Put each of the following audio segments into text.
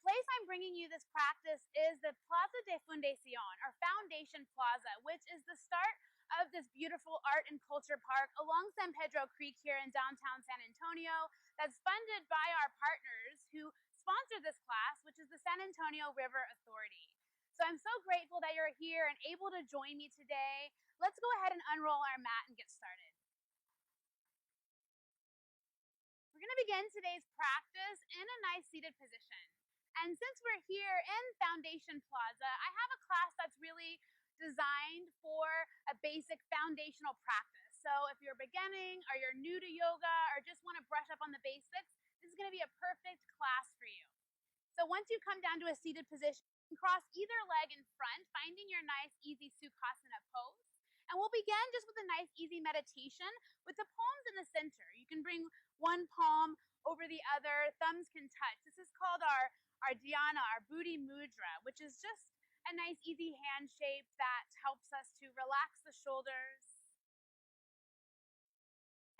place I'm bringing you this practice is the Plaza de Fundación, or Foundation Plaza, which is the start of this beautiful art and culture park along San Pedro Creek here in downtown San Antonio that's funded by our partners who sponsor this class, which is the San Antonio River Authority. So I'm so grateful that you're here and able to join me today. Let's go ahead and unroll our mat and get started. We're going to begin today's practice in a nice seated position. And since we're here in Foundation Plaza, I have a class that's really designed for a basic foundational practice. So if you're beginning or you're new to yoga or just want to brush up on the basics, this is going to be a perfect class for you. So once you come down to a seated position, cross either leg in front, finding your nice, easy Sukhasana pose. And we'll begin just with a nice, easy meditation with the palms in the center. You can bring one palm over the other, thumbs can touch. This is called our dhyana, our booty mudra, which is just a nice, easy hand shape that helps us to relax the shoulders.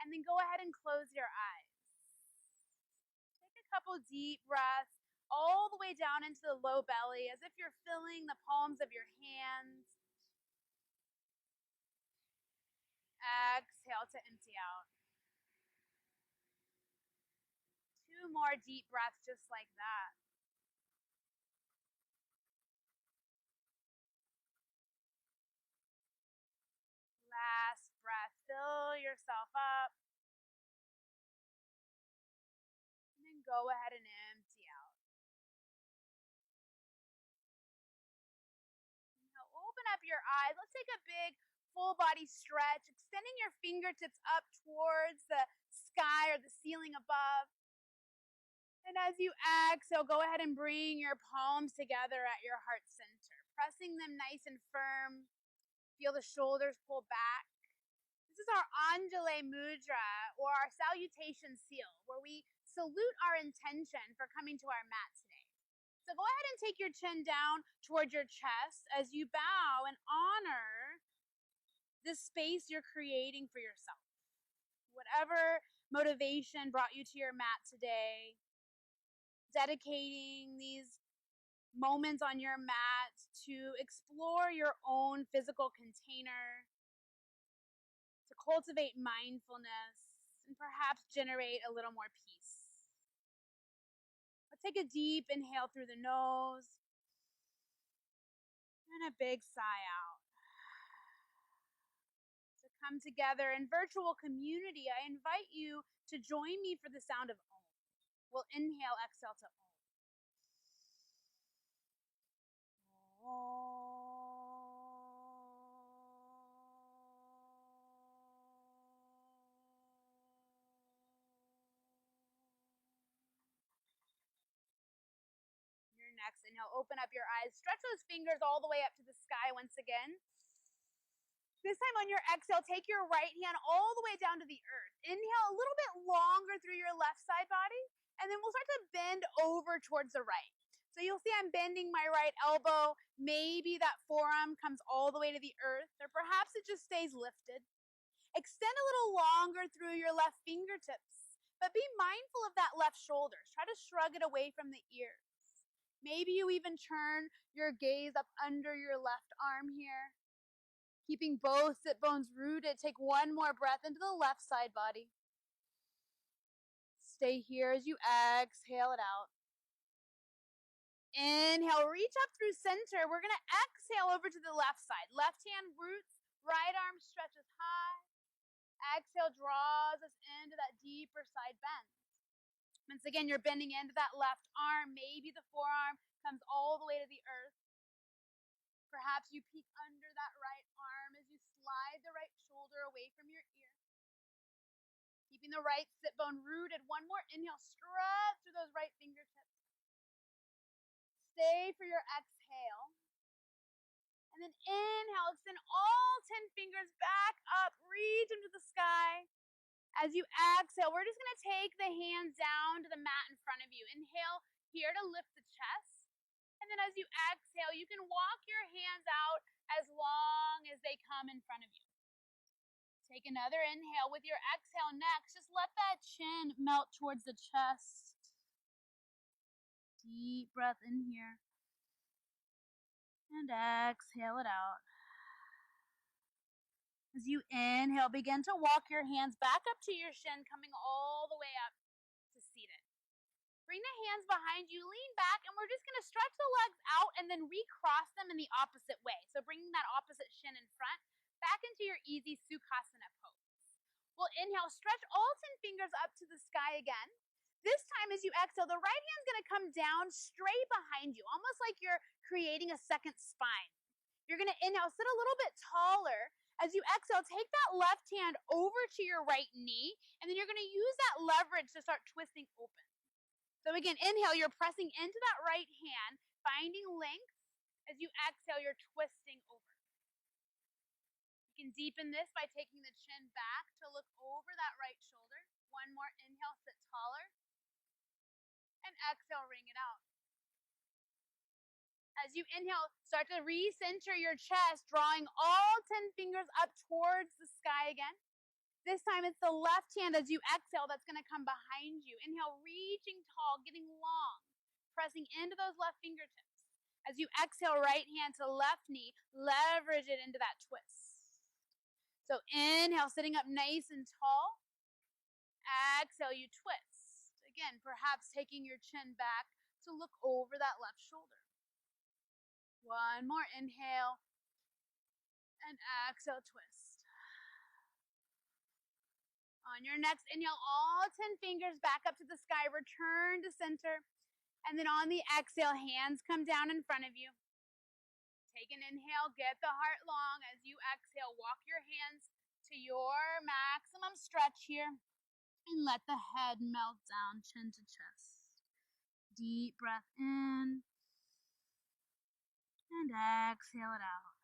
And then go ahead and close your eyes. Take a couple deep breaths all the way down into the low belly, as if you're filling the palms of your hands. Exhale to empty out. 2 more deep breaths just like that. Last breath, fill yourself up. And then go ahead and empty out. Now open up your eyes. Let's take a big full body stretch, extending your fingertips up towards the sky or the ceiling above. And as you exhale, go ahead and bring your palms together at your heart center, pressing them nice and firm. Feel the shoulders pull back. This is our Anjali Mudra, or our salutation seal, where we salute our intention for coming to our mat today. So go ahead and take your chin down towards your chest as you bow and honor this space you're creating for yourself. Whatever motivation brought you to your mat today, dedicating these moments on your mat to explore your own physical container, to cultivate mindfulness, and perhaps generate a little more peace. Let's take a deep inhale through the nose and a big sigh out. To come together in virtual community, I invite you to join me for the sound of Om. We'll inhale, exhale to Om. Your next inhale, open up your eyes, stretch those fingers all the way up to the sky once again. This time on your exhale, take your right hand all the way down to the earth. Inhale a little bit longer through your left side body, and then we'll start to bend over towards the right. So you'll see I'm bending my right elbow. Maybe that forearm comes all the way to the earth, or perhaps it just stays lifted. Extend a little longer through your left fingertips, but be mindful of that left shoulder. Try to shrug it away from the ears. Maybe you even turn your gaze up under your left arm here. Keeping both sit bones rooted, take one more breath into the left side body. Stay here as you exhale it out. Inhale, reach up through center. We're going to exhale over to the left side. Left hand roots, right arm stretches high. Exhale draws us into that deeper side bend. Once again, you're bending into that left arm. Maybe the forearm comes all the way to the earth. Perhaps you peek under that right arm as you slide the right shoulder away from your ear. Keeping the right sit bone rooted. One more inhale, stretch through those right fingertips. Stay for your exhale. And then inhale, extend all 10 fingers back up, reach into the sky. As you exhale, we're just going to take the hands down to the mat in front of you. Inhale here to lift the chest. And then as you exhale, you can walk your hands out as long as they come in front of you. Take another inhale. With your exhale next, just let that chin melt towards the chest. Deep breath in here. And exhale it out. As you inhale, begin to walk your hands back up to your shin, coming all the way up to seated. Bring the hands behind you, lean back, and we're just going to stretch the legs out and then recross them in the opposite way. So bringing that opposite shin in front, back into your easy Sukhasana pose. We'll inhale, stretch all 10 fingers up to the sky again. This time as you exhale, the right hand's going to come down straight behind you, almost like you're creating a second spine. You're going to inhale, sit a little bit taller. As you exhale, take that left hand over to your right knee, and then you're going to use that leverage to start twisting open. So again, inhale, you're pressing into that right hand, finding length. As you exhale, you're twisting over. You can deepen this by taking the chin back to look over that right shoulder. One more inhale, sit taller. And exhale, ring it out. As you inhale, start to recenter your chest, drawing all 10 fingers up towards the sky again. This time it's the left hand as you exhale that's going to come behind you. Inhale, reaching tall, getting long, pressing into those left fingertips. As you exhale, right hand to left knee, leverage it into that twist. So inhale, sitting up nice and tall. Exhale, you twist. Again, perhaps taking your chin back to look over that left shoulder. One more inhale. And exhale, twist. On your next inhale, all 10 fingers back up to the sky, return to center. And then on the exhale, hands come down in front of you. Take an inhale, get the heart long. As you exhale, walk your hands to your maximum stretch here. And let the head melt down, chin to chest. Deep breath in. And exhale it out.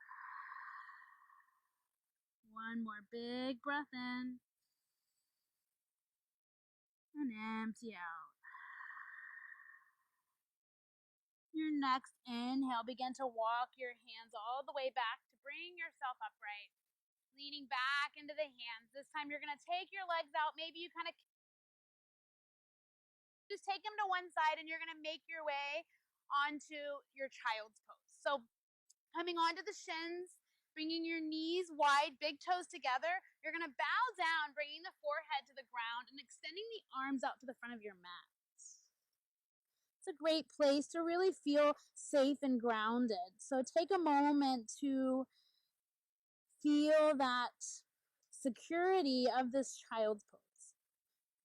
One more big breath in. And empty out. Your next inhale, begin to walk your hands all the way back to bring yourself upright. Leaning back into the hands. This time you're going to take your legs out. Maybe you kind of just take them to one side and you're going to make your way onto your child's pose. So coming onto the shins, bringing your knees wide, big toes together. You're going to bow down, bringing the forehead to the ground and extending the arms out to the front of your mat. It's a great place to really feel safe and grounded. So take a moment to feel that security of this child's pose.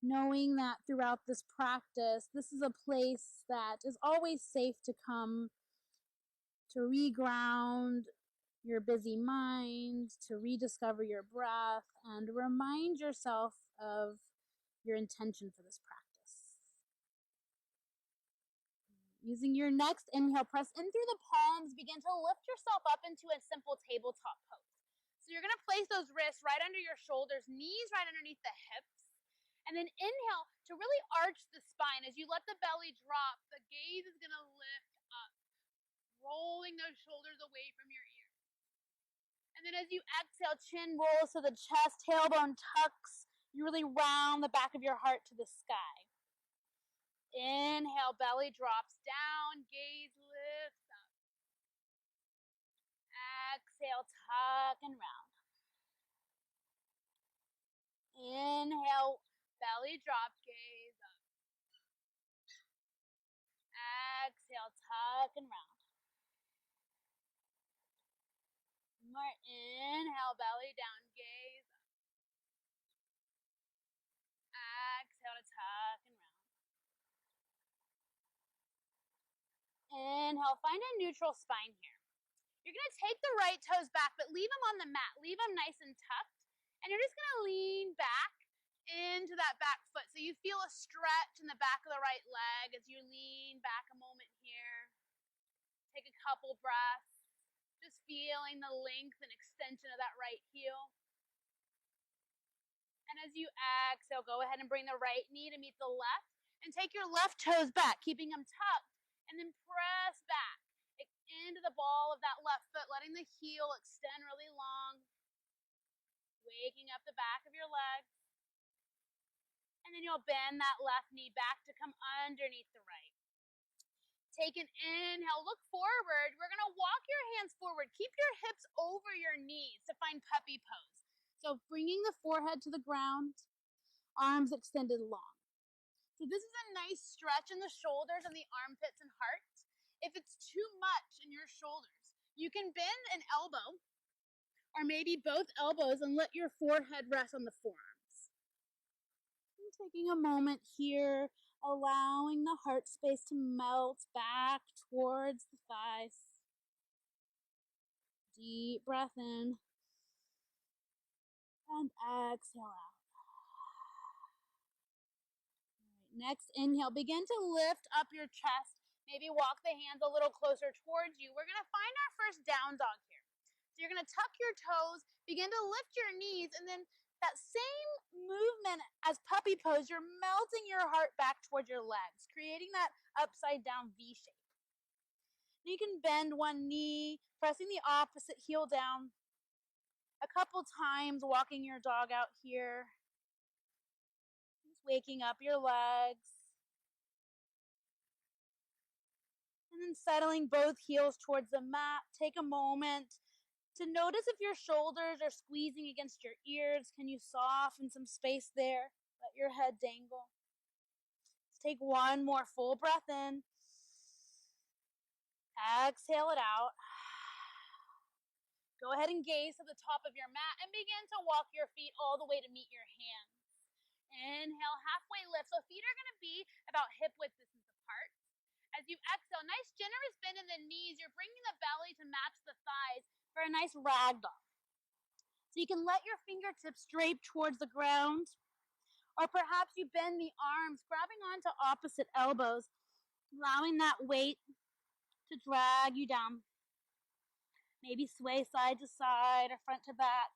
Knowing that throughout this practice, this is a place that is always safe to come to reground your busy mind, to rediscover your breath, and remind yourself of your intention for this practice. Using your next inhale, press in through the palms, begin to lift yourself up into a simple tabletop pose. So you're going to place those wrists right under your shoulders, knees right underneath the hips, and then inhale to really arch the spine. As you let the belly drop, the gaze is going to lift up, rolling those shoulders away from your ears. And then as you exhale, chin rolls to the chest, tailbone tucks. You really round the back of your heart to the sky. Inhale, belly drops down, gaze lifts up. Exhale, tuck and round. Inhale, belly drop, gaze up. Exhale, tuck and round. More inhale, belly down, gaze up. Exhale to tuck and round. Inhale, find a neutral spine here. You're going to take the right toes back, but leave them on the mat. Leave them nice and tucked. And you're just going to lean back into that back foot. So you feel a stretch in the back of the right leg as you lean back a moment here. Take a couple breaths. Just feeling the length and extension of that right heel. And as you exhale, go ahead and bring the right knee to meet the left. And take your left toes back, keeping them tucked. And then press back into the ball of that left foot, letting the heel extend really long. Waking up the back of your legs. And then you'll bend that left knee back to come underneath the right. Take an inhale, look forward. We're gonna walk your hands forward. Keep your hips over your knees to find puppy pose. So bringing the forehead to the ground, arms extended long. So this is a nice stretch in the shoulders and the armpits and heart. If it's too much in your shoulders, you can bend an elbow or maybe both elbows and let your forehead rest on the forearms. And taking a moment here, allowing the heart space to melt back towards the thighs. Deep breath in and exhale out. Next inhale, begin to lift up your chest. Maybe walk the hands a little closer towards you. We're going to find our first down dog here. So you're going to tuck your toes, begin to lift your knees, and then that same movement as puppy pose, you're melting your heart back towards your legs, creating that upside down V shape. You can bend one knee, pressing the opposite heel down. A couple times, walking your dog out here. Just waking up your legs. And then settling both heels towards the mat. Take a moment to notice if your shoulders are squeezing against your ears. Can you soften some space there? Let your head dangle. Let's take one more full breath in. Exhale it out. Go ahead and gaze to the top of your mat and begin to walk your feet all the way to meet your hands. Inhale, halfway lift. So feet are going to be about hip width distance apart. As you exhale, nice generous bend in the knees. You're bringing the belly to match the thighs for a nice ragdoll. So you can let your fingertips drape towards the ground, or perhaps you bend the arms, grabbing onto opposite elbows, allowing that weight to drag you down. Maybe sway side to side or front to back.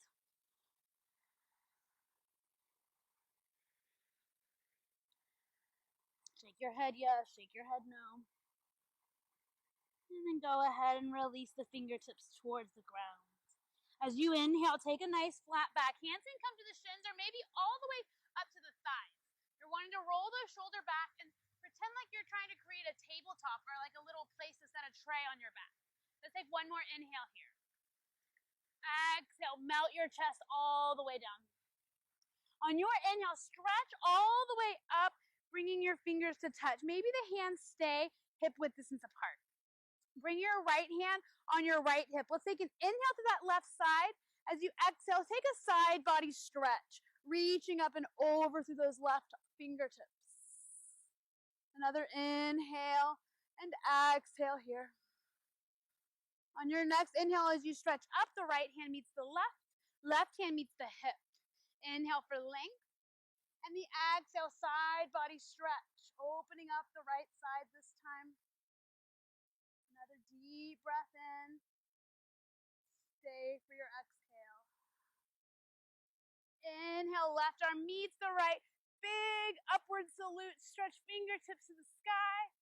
Shake your head yes, shake your head no. And then go ahead and release the fingertips towards the ground. As you inhale, take a nice flat back. Hands can come to the shins or maybe all the way up to the thighs. You're wanting to roll the shoulder back and pretend like you're trying to create a tabletop or like a little place to set a tray on your back. Let's take one more inhale here. Exhale, melt your chest all the way down. On your inhale, stretch all the way up, bringing your fingers to touch. Maybe the hands stay hip width distance apart. Bring your right hand on your right hip. Let's take an inhale to that left side. As you exhale, take a side body stretch, reaching up and over through those left fingertips. Another inhale and exhale here. On your next inhale, as you stretch up, the right hand meets the left hand meets the hip. Inhale for length, and the exhale, side body stretch, opening up the right side this time. Another deep breath in. Stay for your exhale. Inhale, left arm meets the right. Big upward salute. Stretch fingertips to the sky.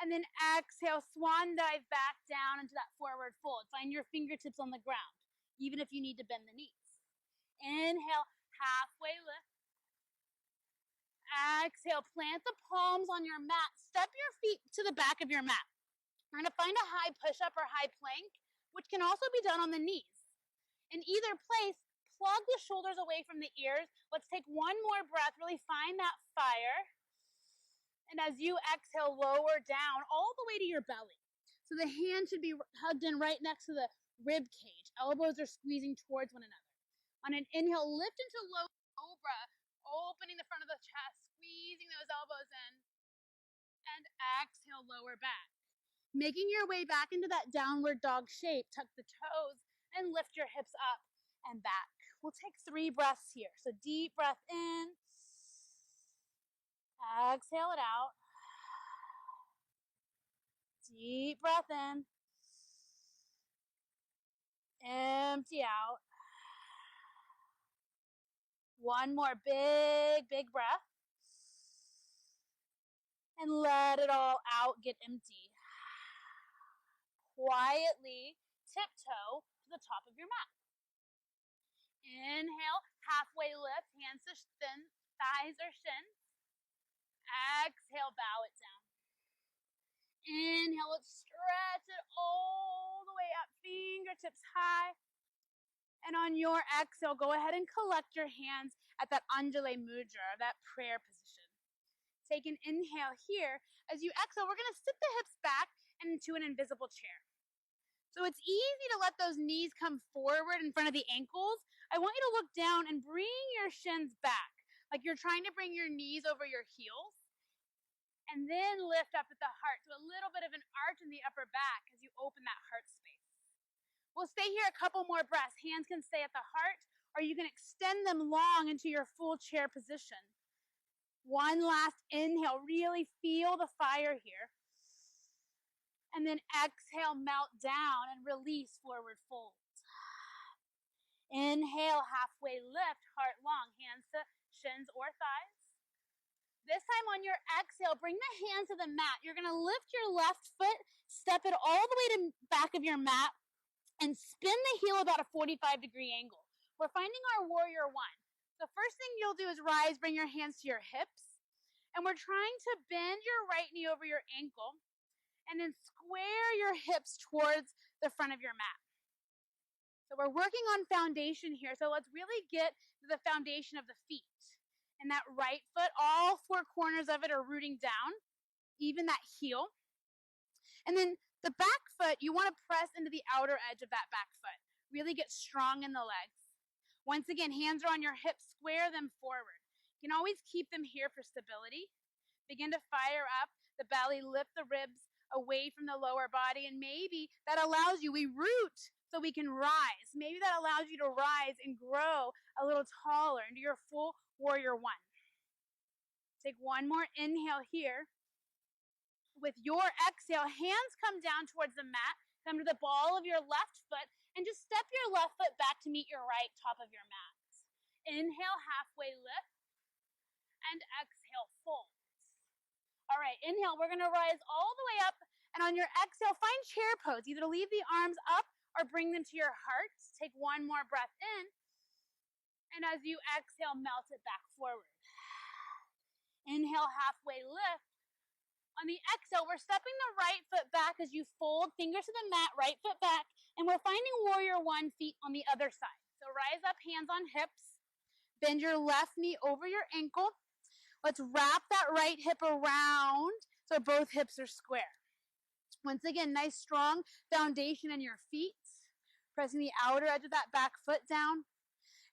And then exhale, swan dive back down into that forward fold. Find your fingertips on the ground, even if you need to bend the knees. Inhale, halfway lift. Exhale, plant the palms on your mat. Step your feet to the back of your mat. We're going to find a high push-up or high plank, which can also be done on the knees. In either place, plug the shoulders away from the ears. Let's take one more breath. Really find that fire. And as you exhale, lower down all the way to your belly. So the hand should be hugged in right next to the rib cage. Elbows are squeezing towards one another. On an inhale, lift into low cobra, opening the front of the chest, squeezing those elbows in. And exhale, lower back. Making your way back into that downward dog shape, tuck the toes and lift your hips up and back. We'll take 3 breaths here. So deep breath in. Exhale it out. Deep breath in. Empty out. One more big breath. And let it all out, get empty. Quietly tiptoe to the top of your mat. Inhale, halfway lift, hands to thighs or shins. Exhale, bow it down. Inhale, let's stretch it all the way up, fingertips high. And on your exhale, go ahead and collect your hands at that Undulate Mudra, that prayer position. Take an inhale here. As you exhale, we're going to sit the hips back into an invisible chair. So it's easy to let those knees come forward in front of the ankles. I want you to look down and bring your shins back, like you're trying to bring your knees over your heels. And then lift up at the heart. So a little bit of an arch in the upper back as you open that heart space. We'll stay here a couple more breaths. Hands can stay at the heart, or you can extend them long into your full chair position. One last inhale. Really feel the fire here. And then exhale, melt down and release, forward fold. Inhale, halfway lift, heart long, hands to shins or thighs. This time on your exhale, bring the hands to the mat. You're going to lift your left foot, step it all the way to the back of your mat, and spin the heel about a 45-degree angle. We're finding our warrior one. The first thing you'll do is rise, bring your hands to your hips, and we're trying to bend your right knee over your ankle, and then square your hips towards the front of your mat. So we're working on foundation here, so let's really get to the foundation of the feet. And that right foot, all four corners of it are rooting down, even that heel. And then the back foot, you want to press into the outer edge of that back foot. Really get strong in the legs. Once again, hands are on your hips, square them forward. You can always keep them here for stability. Begin to fire up the belly, lift the ribs away from the lower body, and maybe that allows you, we root so we can rise. Maybe that allows you to rise and grow a little taller into your full warrior one. Take one more inhale here. With your exhale, hands come down towards the mat, come to the ball of your left foot, and just step your left foot back to meet your right top of your mat. Inhale, halfway lift, and exhale, fold. All right, inhale, we're gonna rise all the way up, and on your exhale, find chair pose. Either leave the arms up or bring them to your heart. Take one more breath in, and as you exhale, melt it back forward. Inhale, halfway lift. On the exhale, we're stepping the right foot back as you fold, fingers to the mat, right foot back, and we're finding warrior one, feet on the other side. So rise up, hands on hips, bend your left knee over your ankle. Let's wrap that right hip around so both hips are square. Once again, nice strong foundation in your feet, pressing the outer edge of that back foot down.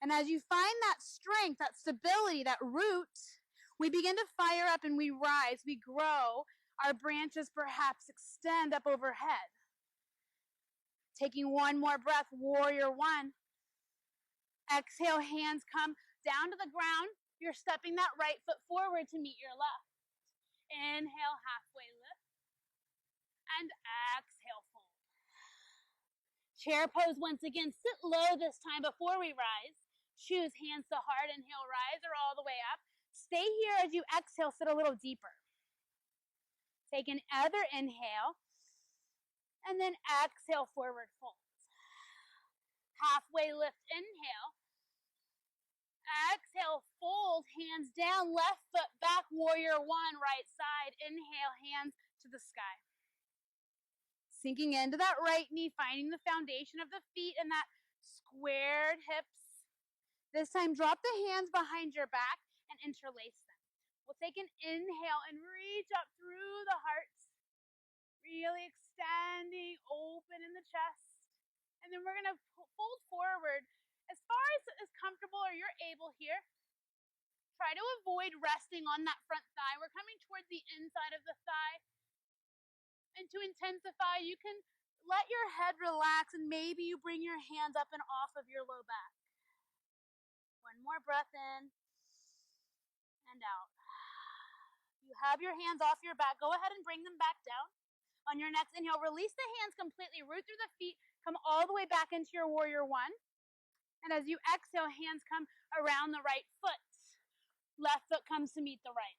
And as you find that strength, that stability, that root, we begin to fire up and we rise, we grow. Our branches perhaps extend up overhead. Taking one more breath, warrior one. Exhale, hands come down to the ground. You're stepping that right foot forward to meet your left. Inhale, halfway lift. And exhale, fold. Chair pose once again. Sit low this time before we rise. Choose hands to heart, inhale, rise, or all the way up. Stay here as you exhale, sit a little deeper. Take another inhale, and then exhale, forward fold. Halfway lift, inhale. Exhale, fold, hands down, left foot back, warrior one, right side. Inhale, hands to the sky. Sinking into that right knee, finding the foundation of the feet and that squared hips. This time, drop the hands behind your back and interlace them. We'll take an inhale and reach up through the heart, really extending, open in the chest. And then we're going to fold forward as far as is comfortable or you're able here. Try to avoid resting on that front thigh. We're coming towards the inside of the thigh. And to intensify, you can let your head relax and maybe you bring your hands up and off of your low back. One more breath in and out. You have your hands off your back. Go ahead and bring them back down. On your next inhale, release the hands completely, root through the feet, come all the way back into your warrior one. And as you exhale, hands come around the right foot. Left foot comes to meet the right.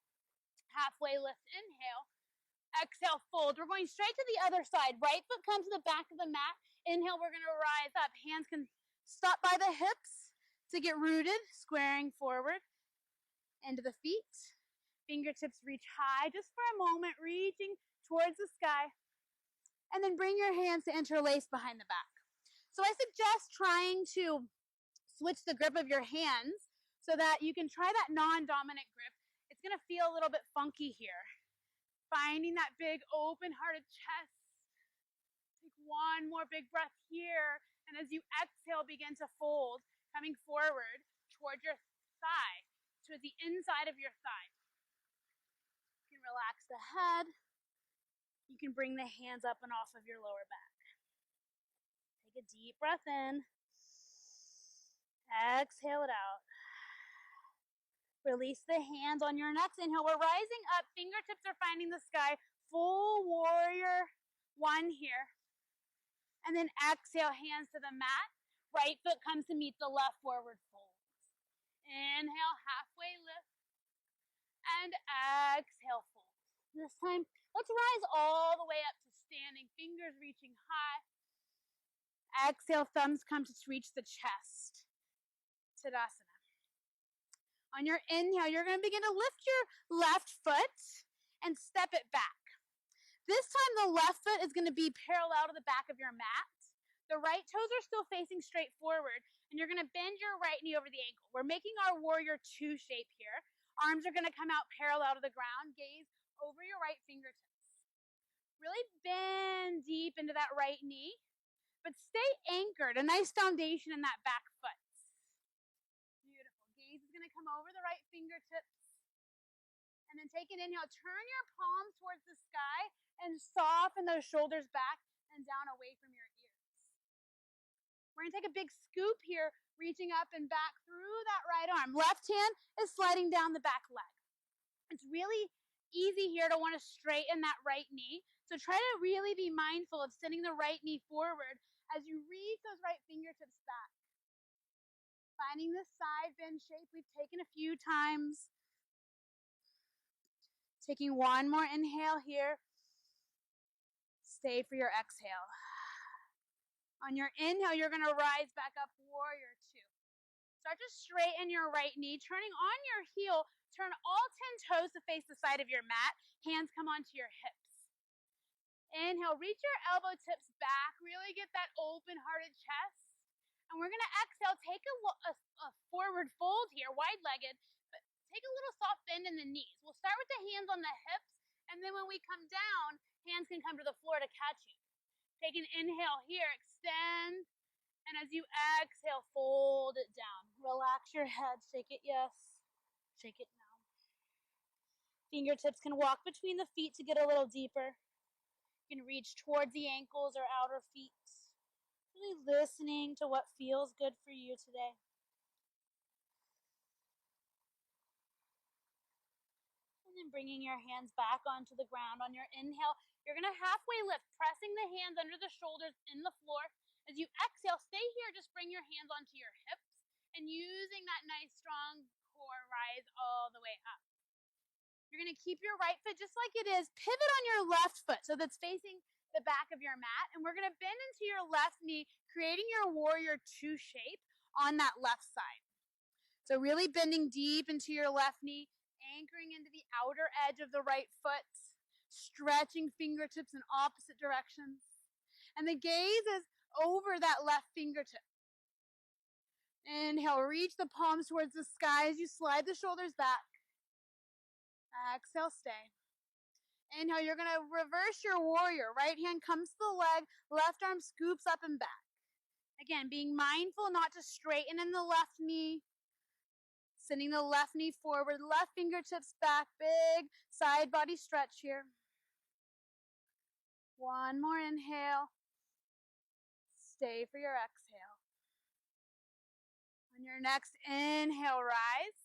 Halfway lift, inhale. Exhale, fold. We're going straight to the other side. Right foot comes to the back of the mat. Inhale, we're going to rise up. Hands can stop by the hips to get rooted, squaring forward into the feet. Fingertips reach high just for a moment, reaching towards the sky. And then bring your hands to interlace behind the back. So I suggest trying to switch the grip of your hands so that you can try that non-dominant grip. It's going to feel a little bit funky here. Finding that big open-hearted chest. Take one more big breath here. And as you exhale, begin to fold, coming forward towards your thigh, to the inside of your thigh. You can relax the head. You can bring the hands up and off of your lower back. Take a deep breath in. Exhale it out. Release the hands on your next inhale. We're rising up. Fingertips are finding the sky. Full warrior one here. And then exhale, hands to the mat. Right foot comes to meet the left, forward fold. Inhale, halfway lift. And exhale, fold. This time, let's rise all the way up to standing, fingers reaching high. Exhale, thumbs come to reach the chest. Tadasana. On your inhale, you're going to begin to lift your left foot and step it back. This time, the left foot is going to be parallel to the back of your mat. The right toes are still facing straight forward, and you're going to bend your right knee over the ankle. We're making our warrior two shape here. Arms are going to come out parallel to the ground. Gaze over your right fingertips. Really bend deep into that right knee, but stay anchored, a nice foundation in that back foot. Beautiful. Gaze is going to come over the right fingertips. And then take an inhale. Turn your palms towards the sky and soften those shoulders back and down away from your ears. We're going to take a big scoop here, reaching up and back through that right arm. Left hand is sliding down the back leg. It's really easy here to want to straighten that right knee. So try to really be mindful of sending the right knee forward as you reach those right fingertips back. Finding this side bend shape we've taken a few times. Taking one more inhale here. Stay for your exhale. On your inhale, you're going to rise back up, warrior two. Start to straighten your right knee, turning on your heel. Turn all 10 toes to face the side of your mat. Hands come onto your hips. Inhale, reach your elbow tips back. Really get that open-hearted chest. And we're going to exhale, take a forward fold here, wide-legged, but take a little soft bend in the knees. We'll start with the hands on the hips, and then when we come down, hands can come to the floor to catch you. Take an inhale here, extend, and as you exhale, fold it down. Relax your head, shake it yes, shake it no. Fingertips can walk between the feet to get a little deeper. You can reach towards the ankles or outer feet. Really listening to what feels good for you today. And then bringing your hands back onto the ground. On your inhale, you're going to halfway lift, pressing the hands under the shoulders in the floor. As you exhale, stay here, just bring your hands onto your hips and using that nice strong core, rise all the way up. You're going to keep your right foot just like it is. Pivot on your left foot so that's facing the back of your mat. And we're going to bend into your left knee, creating your warrior two shape on that left side. So really bending deep into your left knee, anchoring into the outer edge of the right foot, stretching fingertips in opposite directions. And the gaze is over that left fingertip. Inhale, reach the palms towards the sky as you slide the shoulders back. Exhale, stay. Inhale, you're going to reverse your warrior. Right hand comes to the leg, left arm scoops up and back. Again, being mindful not to straighten in the left knee. Sending the left knee forward, left fingertips back, big side body stretch here. One more inhale. Stay for your exhale. On your next inhale, rise.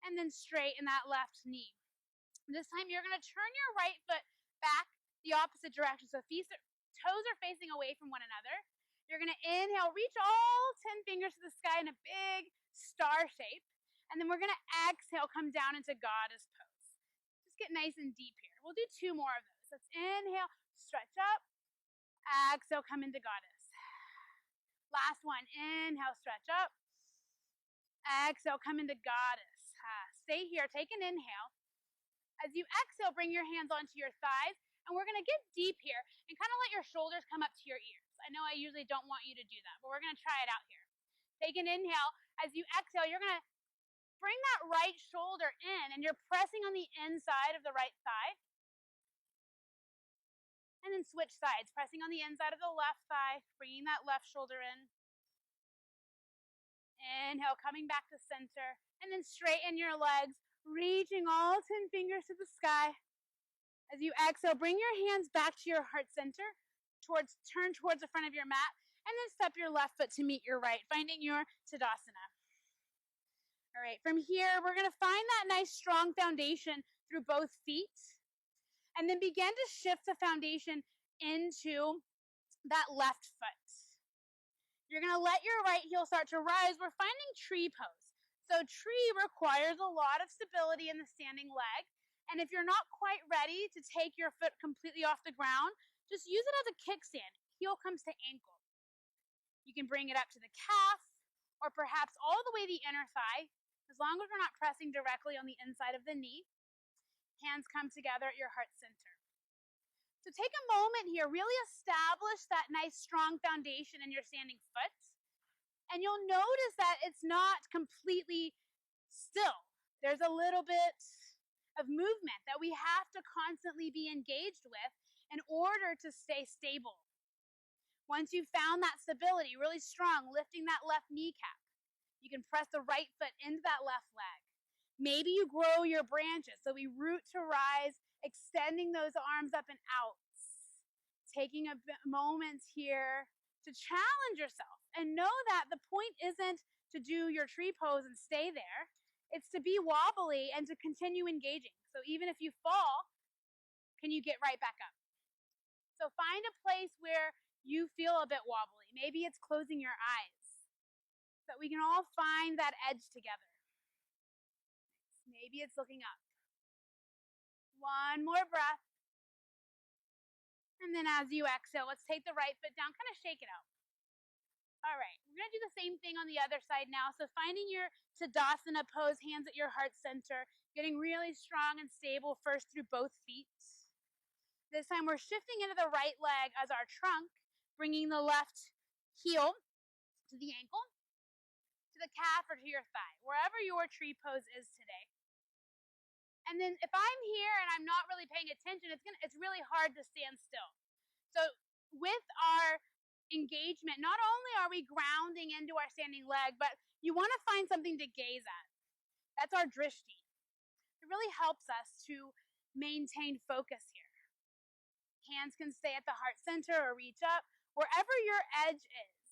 And then straighten that left knee. This time you're going to turn your right foot back the opposite direction. So toes are facing away from one another. You're going to inhale, reach all 10 fingers to the sky in a big star shape. And then we're going to exhale, come down into goddess pose. Just get nice and deep here. We'll do 2 more of those. Let's inhale, stretch up. Exhale, come into goddess. Last one. Inhale, stretch up. Exhale, come into goddess. stay here, take an inhale. As you exhale, bring your hands onto your thighs, and we're gonna get deep here and kind of let your shoulders come up to your ears. I know I usually don't want you to do that, but we're gonna try it out here. Take an inhale. As you exhale, you're gonna bring that right shoulder in, and you're pressing on the inside of the right thigh. And then switch sides, pressing on the inside of the left thigh, bringing that left shoulder in. Inhale, coming back to center, and then straighten your legs, reaching all 10 fingers to the sky. As you exhale, bring your hands back to your heart center, turn towards the front of your mat, and then step your left foot to meet your right, finding your Tadasana. All right, from here, we're gonna find that nice strong foundation through both feet, and then begin to shift the foundation into that left foot. You're gonna let your right heel start to rise. We're finding tree pose. So tree requires a lot of stability in the standing leg. And if you're not quite ready to take your foot completely off the ground, just use it as a kickstand. Heel comes to ankle. You can bring it up to the calf, or perhaps all the way to the inner thigh, as long as we're not pressing directly on the inside of the knee. Hands come together at your heart center. So take a moment here, really establish that nice strong foundation in your standing foot. And you'll notice that it's not completely still. There's a little bit of movement that we have to constantly be engaged with in order to stay stable. Once you've found that stability, really strong, lifting that left kneecap, you can press the right foot into that left leg. Maybe you grow your branches, so we root to rise, extending those arms up and out. Taking a moment here to challenge yourself and know that the point isn't to do your tree pose and stay there. It's to be wobbly and to continue engaging. So even if you fall, can you get right back up? So find a place where you feel a bit wobbly. Maybe it's closing your eyes, so we can all find that edge together. Maybe it's looking up. One more breath. And then as you exhale, let's take the right foot down, kind of shake it out. All right, we're gonna do the same thing on the other side now. So finding your Tadasana pose, hands at your heart center, getting really strong and stable first through both feet. This time we're shifting into the right leg as our trunk, bringing the left heel to the ankle, to the calf, or to your thigh, wherever your tree pose is today. And then if I'm here and I'm not really paying attention, it's really hard to stand still. So with our engagement, not only are we grounding into our standing leg, but you want to find something to gaze at. That's our drishti. It really helps us to maintain focus here. Hands can stay at the heart center or reach up, wherever your edge is.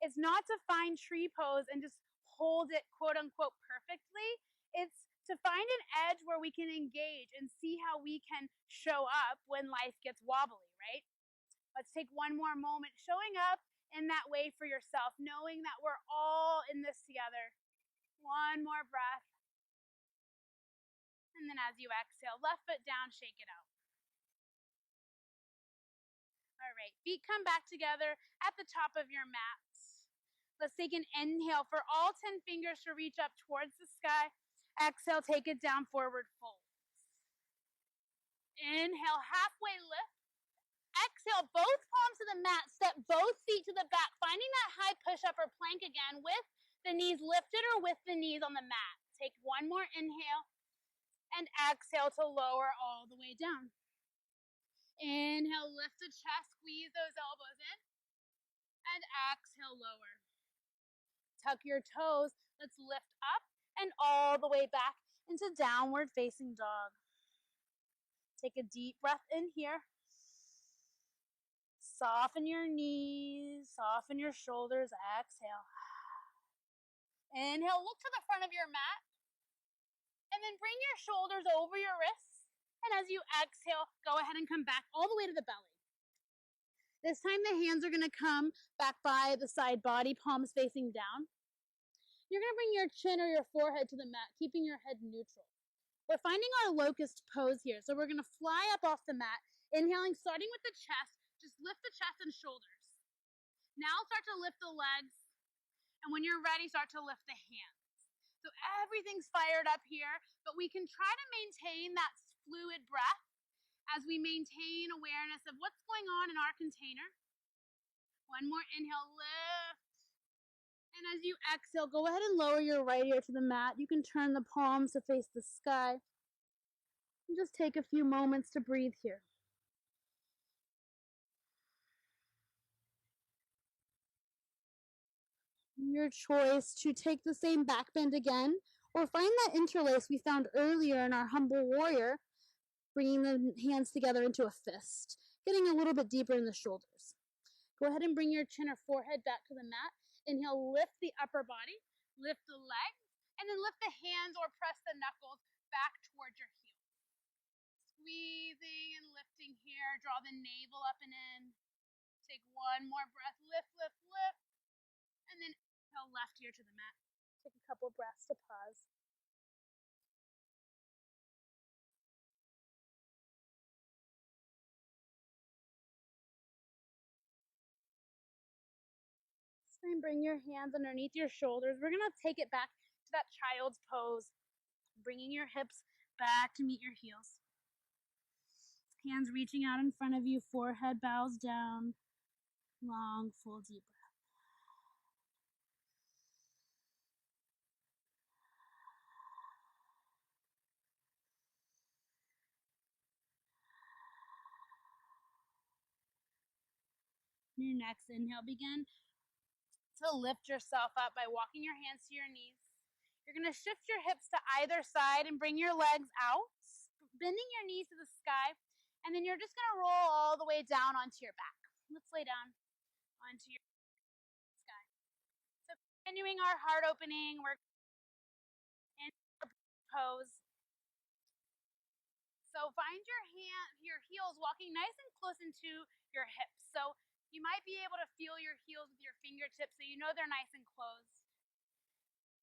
It's not to find tree pose and just hold it quote unquote perfectly. It's to find an edge where we can engage and see how we can show up when life gets wobbly, right? Let's take one more moment showing up in that way for yourself, knowing that we're all in this together. One more breath. And then as you exhale, left foot down, shake it out. All right, feet come back together at the top of your mat. Let's take an inhale for all 10 fingers to reach up towards the sky. Exhale, take it down, forward fold. Inhale, halfway lift. Exhale, both palms to the mat, step both feet to the back, finding that high push-up or plank again with the knees lifted or with the knees on the mat. Take one more inhale and exhale to lower all the way down. Inhale, lift the chest, squeeze those elbows in, and exhale, lower. Tuck your toes, let's lift up and all the way back into downward facing dog. Take a deep breath in here. Soften your knees, soften your shoulders, exhale. Inhale, look to the front of your mat, and then bring your shoulders over your wrists, and as you exhale, go ahead and come back all the way to the belly. This time the hands are gonna come back by the side body, palms facing down. You're gonna bring your chin or your forehead to the mat, keeping your head neutral. We're finding our locust pose here, so we're gonna fly up off the mat, inhaling, starting with the chest. Just lift the chest and shoulders. Now start to lift the legs, and when you're ready, start to lift the hands. So everything's fired up here, but we can try to maintain that fluid breath as we maintain awareness of what's going on in our container. One more inhale, lift. And as you exhale, go ahead and lower your right ear to the mat. You can turn the palms to face the sky. And just take a few moments to breathe here. Your choice to take the same back bend again, or find that interlace we found earlier in our humble warrior, bringing the hands together into a fist, getting a little bit deeper in the shoulders. Go ahead and bring your chin or forehead back to the mat. Inhale, lift the upper body, lift the legs, and then lift the hands or press the knuckles back towards your heels. Squeezing and lifting here. Draw the navel up and in. Take one more breath. Lift, lift, lift. And then exhale, left ear to the mat. Take a couple breaths to pause. And bring your hands underneath your shoulders. We're going to take it back to that child's pose. Bringing your hips back to meet your heels. Hands reaching out in front of you. Forehead bows down. Long, full, deep breath. Your next inhale, begin to lift yourself up by walking your hands to your knees. You're going to shift your hips to either side and bring your legs out, bending your knees to the sky, and then you're just going to roll all the way down onto your back. Let's lay down onto your sky. So continuing our heart opening, we're in pose. So find your heels walking nice and close into your hips. So you might be able to feel your heels with your fingertips so you know they're nice and closed.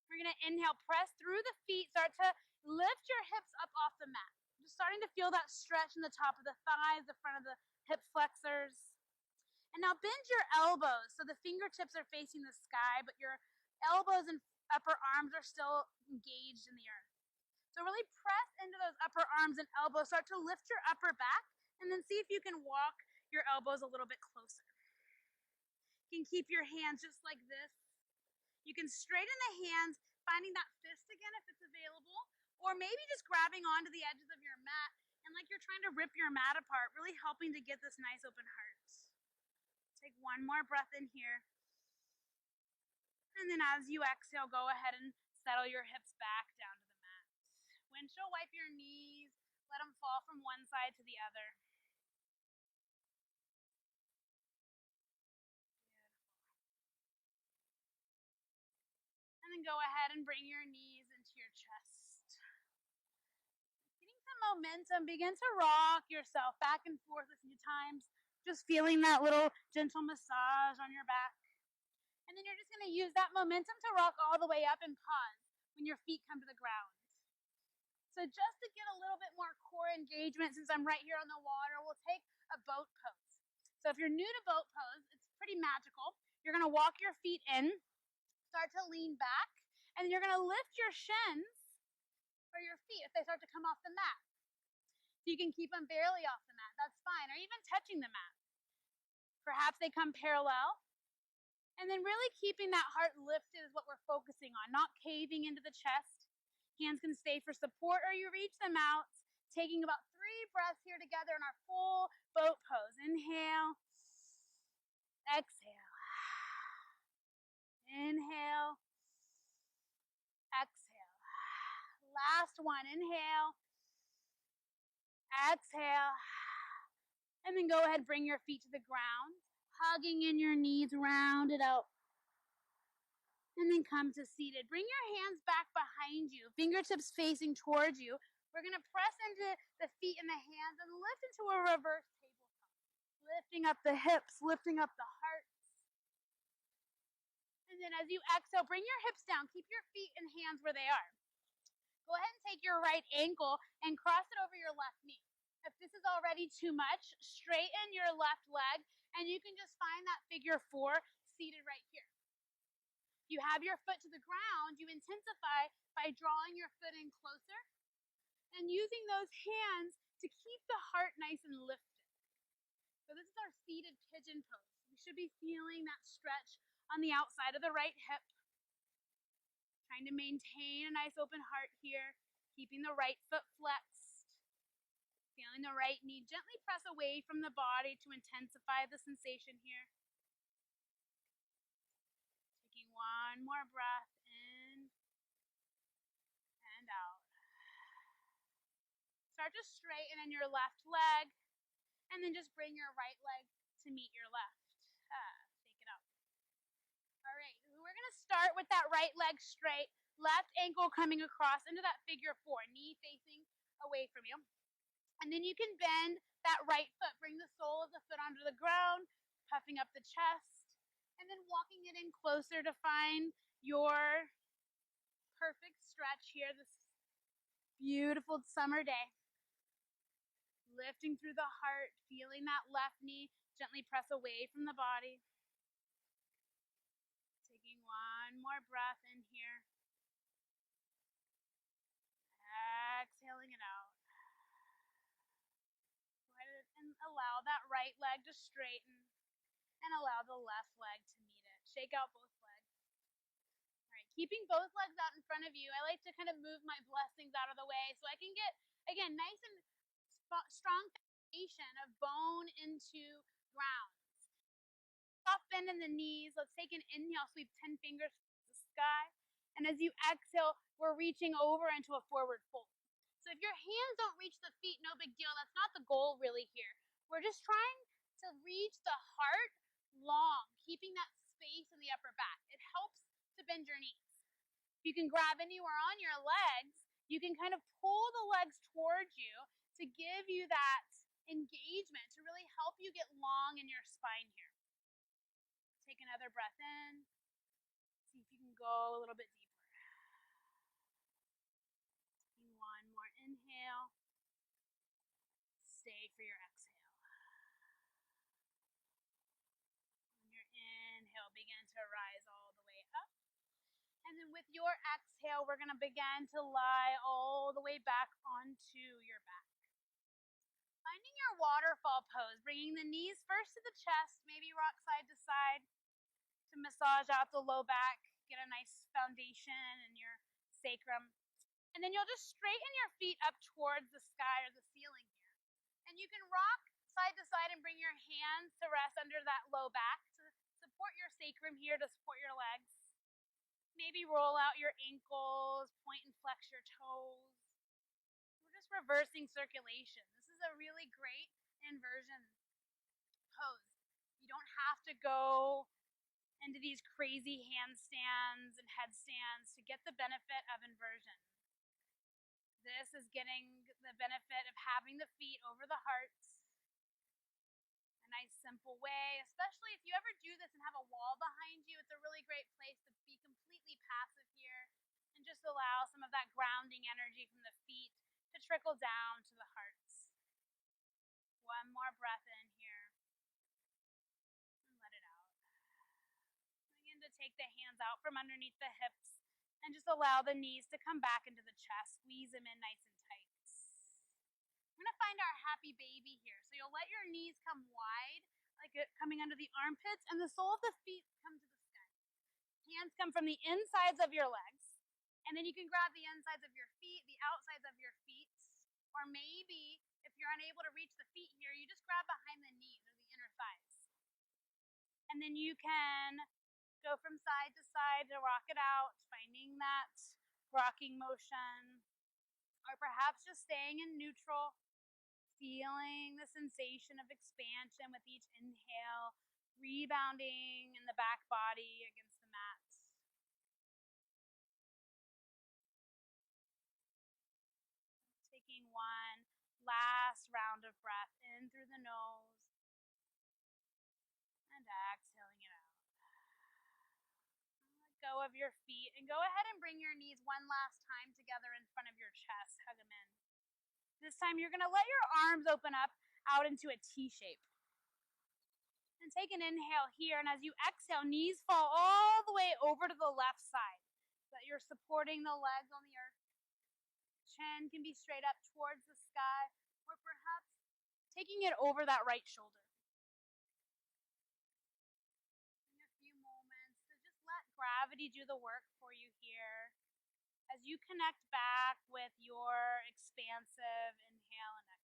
We're going to inhale, press through the feet, start to lift your hips up off the mat. Just starting to feel that stretch in the top of the thighs, the front of the hip flexors. And now bend your elbows so the fingertips are facing the sky, but your elbows and upper arms are still engaged in the earth. So really press into those upper arms and elbows. Start to lift your upper back, and then see if you can walk your elbows a little bit closer. You can keep your hands just like this. You can straighten the hands, finding that fist again if it's available, or maybe just grabbing onto the edges of your mat and like you're trying to rip your mat apart, really helping to get this nice open heart. Take one more breath in here. And then as you exhale, go ahead and settle your hips back down to the mat. Windshield wipe your knees, let them fall from one side to the other. And then go ahead and bring your knees into your chest. Getting some momentum, begin to rock yourself back and forth a few times, just feeling that little gentle massage on your back. And then you're just going to use that momentum to rock all the way up and pause when your feet come to the ground. So just to get a little bit more core engagement, since I'm right here on the water, we'll take a boat pose. So if you're new to boat pose, it's pretty magical. You're going to walk your feet in, start to lean back, and then you're going to lift your shins or your feet if they start to come off the mat. So you can keep them barely off the mat, that's fine, or even touching the mat. Perhaps they come parallel. And then really keeping that heart lifted is what we're focusing on, not caving into the chest. Hands can stay for support or you reach them out. Taking about 3 breaths here together in our full boat pose. Inhale. Exhale. Inhale. Exhale. Last one. Inhale. Exhale. And then go ahead, bring your feet to the ground. Hugging in your knees, round it out. And then come to seated. Bring your hands back behind you, fingertips facing towards you. We're going to press into the feet and the hands and lift into a reverse tabletop. Lifting up the hips, lifting up the heart. And then as you exhale, bring your hips down. Keep your feet and hands where they are. Go ahead and take your right ankle and cross it over your left knee. If this is already too much, straighten your left leg, and you can just find that figure 4 seated right here. If you have your foot to the ground, you intensify by drawing your foot in closer and using those hands to keep the heart nice and lifted. So this is our seated pigeon pose. We should be feeling that stretch on the outside of the right hip. Trying to maintain a nice open heart here, keeping the right foot flexed. Feeling the right knee gently press away from the body to intensify the sensation here. Taking one more breath in and out. Start to straighten in your left leg, and then just bring your right leg to meet your left. Shake it out. All right, we're going to start with that right leg straight, left ankle coming across into that figure four, knee facing away from you. And then you can bend that right foot, bring the sole of the foot onto the ground, puffing up the chest, and then walking it in closer to find your perfect stretch here this beautiful summer day. Lifting through the heart, feeling that left knee gently press away from the body. Taking one more breath in here. Exhaling it out. Go ahead and allow that right leg to straighten and allow the left leg to meet it. Shake out both legs. All right, keeping both legs out in front of you, I like to kind of move my blessings out of the way so I can get, again, nice and strong foundation of bone into ground. Soft bend in the knees. Let's take an inhale, sweep 10 fingers to the sky. And as you exhale, we're reaching over into a forward fold. So if your hands don't reach the feet, no big deal. That's not the goal really here. We're just trying to reach the heart long, keeping that space in the upper back. It helps to bend your knees. If you can grab anywhere on your legs, you can kind of pull the legs towards you to give you that engagement, to really help you get long in your spine here. Take another breath in. See if you can go a little bit deeper. Taking one more inhale. Stay for your exhale. On your inhale, begin to rise all the way up. And then with your exhale, we're going to begin to lie all the way back onto your back. Finding your waterfall pose, bringing the knees first to the chest, maybe rock side to side to massage out the low back, get a nice foundation in your sacrum. And then you'll just straighten your feet up towards the sky or the ceiling here. And you can rock side to side and bring your hands to rest under that low back to support your sacrum here, to support your legs. Maybe roll out your ankles, point and flex your toes. We're just reversing circulation. This is a really great inversion pose. You don't have to go into these crazy handstands and headstands to get the benefit of inversion. This is getting the benefit of having the feet over the hearts. A nice simple way, especially if you ever do this and have a wall behind you, it's a really great place to be completely passive here and just allow some of that grounding energy from the feet to trickle down to the hearts. One more breath in here and let it out. Begin to take the hands out from underneath the hips and just allow the knees to come back into the chest. Squeeze them in nice and tight. We're going to find our happy baby here. So you'll let your knees come wide, like it coming under the armpits, and the sole of the feet come to the sky. Hands come from the insides of your legs, and then you can grab the insides of your feet, the outsides of your feet, or maybe if you're unable to reach the feet here, you just grab behind the knees or the inner thighs. And then you can go from side to side to rock it out, finding that rocking motion, or perhaps just staying in neutral, feeling the sensation of expansion with each inhale, rebounding in the back body against the mat. Taking one last round of breath in through the nose and exhaling it out. Let go of your feet and go ahead and bring your knees one last time together in front of your chest. Hug them in. This time you're going to let your arms open up out into a T shape. And take an inhale here, and as you exhale, knees fall all the way over to the left side so that you're supporting the legs on the earth. Chin can be straight up towards the sky, or perhaps taking it over that right shoulder. In a few moments to just let gravity do the work for you here as you connect back with your expansive inhale and exhale.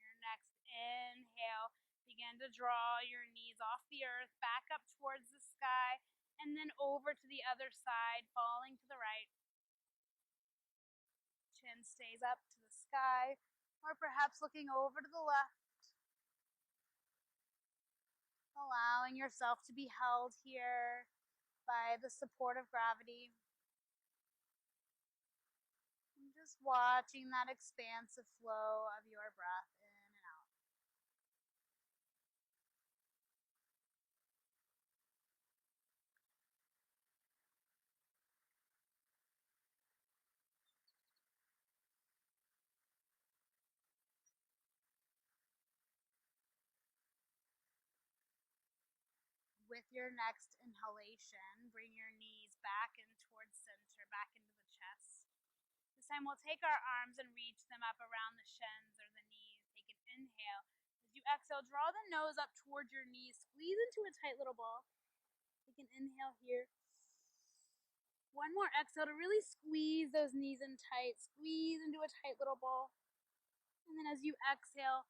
Your next inhale, begin to draw your knees off the earth, back up towards the sky, and then over to the other side, falling to the right. Chin stays up to the sky, or perhaps looking over to the left. Allowing yourself to be held here by the support of gravity. And just watching that expansive flow of your breath in and out. With your next inhalation, bring your knees back in towards center, back into the chest. This time we'll take our arms and reach them up around the shins or the knees. Take an inhale. As you exhale, draw the nose up towards your knees. Squeeze into a tight little ball. Take an inhale here. One more exhale to really squeeze those knees in tight. Squeeze into a tight little ball. And then as you exhale,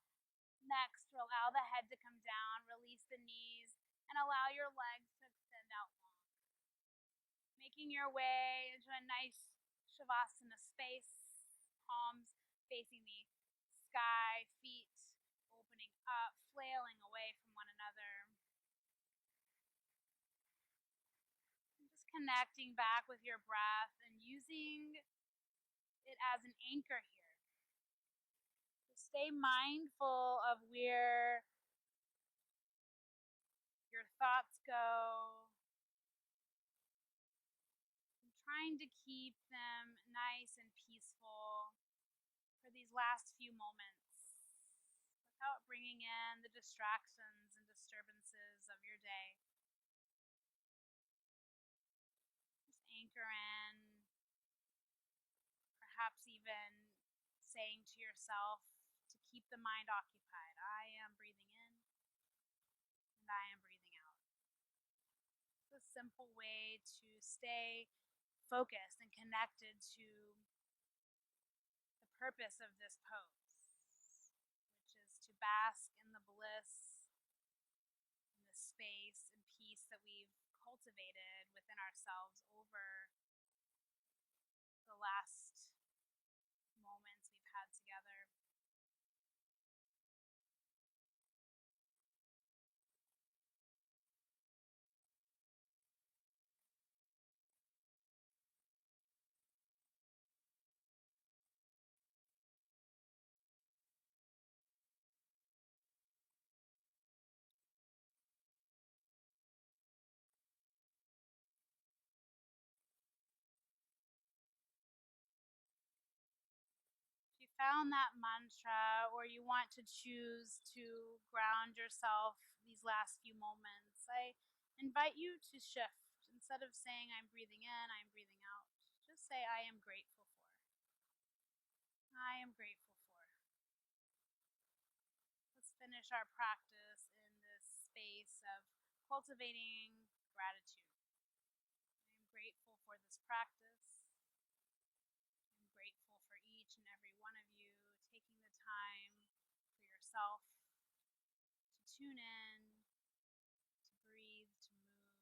next, allow the head to come down. Release the knees and allow your legs to extend out long. Making your way into a nice Shavasana space, palms facing the sky, feet opening up, flailing away from one another. And just connecting back with your breath and using it as an anchor here. So stay mindful of where your thoughts go, trying to keep them nice and peaceful for these last few moments without bringing in the distractions and disturbances of your day. Just anchor in, perhaps even saying to yourself to keep the mind occupied, I am breathing in and I am breathing out. It's a simple way to stay focused and connected to the purpose of this pose, which is to bask in the bliss and the space and peace that we've cultivated within ourselves over the last moments we've had together. If you found that mantra, or you want to choose to ground yourself these last few moments, I invite you to shift. Instead of saying I'm breathing in, I'm breathing out, just say I am grateful for. I am grateful for. Let's finish our practice in this space of cultivating gratitude. I am grateful for this practice. I'm grateful for each and every one of you taking the time for yourself to tune in, to breathe, to move.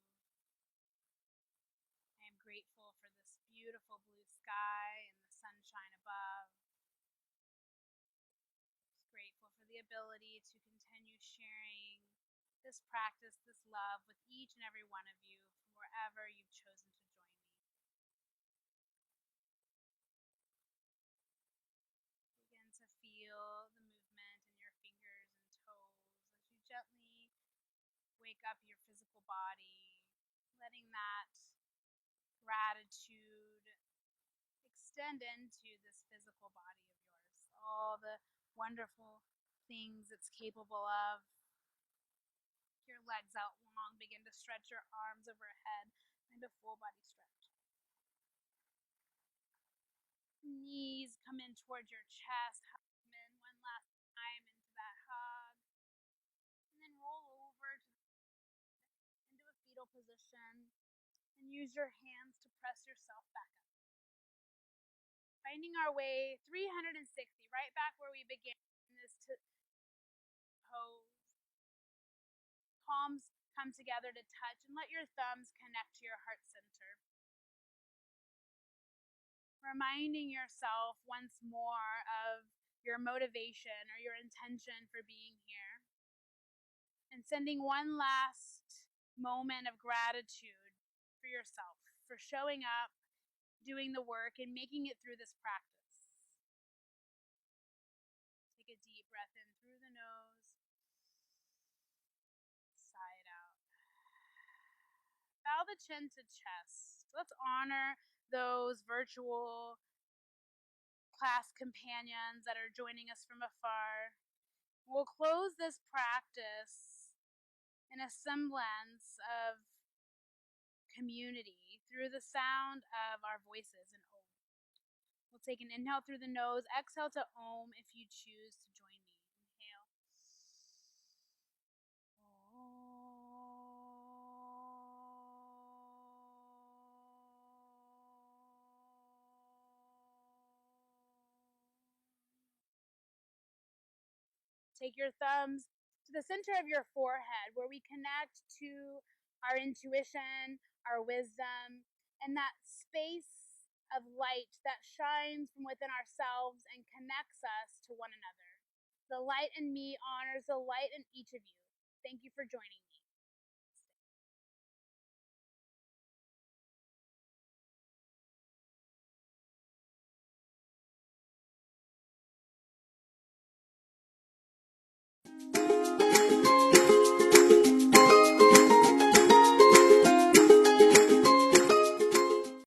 I am grateful for this beautiful blue sky and the sunshine above. Just grateful for the ability to continue sharing this practice, this love with each and every one of you from wherever you've chosen to join me. Begin to feel the movement in your fingers and toes as you wake up your physical body, letting that gratitude extend into this physical body of yours. All the wonderful things it's capable of. Your legs out long, begin to stretch your arms overhead, find a full body stretch. Knees come in towards your chest, hug them in one last time into that hug, and then roll over into a fetal position and use your hands to press yourself back up. Finding our way 360, right back where we began in this pose. Palms come together to touch, and let your thumbs connect to your heart center. Reminding yourself once more of your motivation or your intention for being here. And sending one last moment of gratitude for yourself, for showing up, doing the work, and making it through this practice. Take a deep breath in through the nose. Sigh it out. Bow the chin to chest. Let's honor those virtual class companions that are joining us from afar. We'll close this practice in a semblance of community through the sound of our voices in Om. We'll take an inhale through the nose, exhale to Om if you choose to join me. Inhale. Take your thumbs to the center of your forehead where we connect to our intuition, our wisdom, and that space of light that shines from within ourselves and connects us to one another. The light in me honors the light in each of you. Thank you for joining me.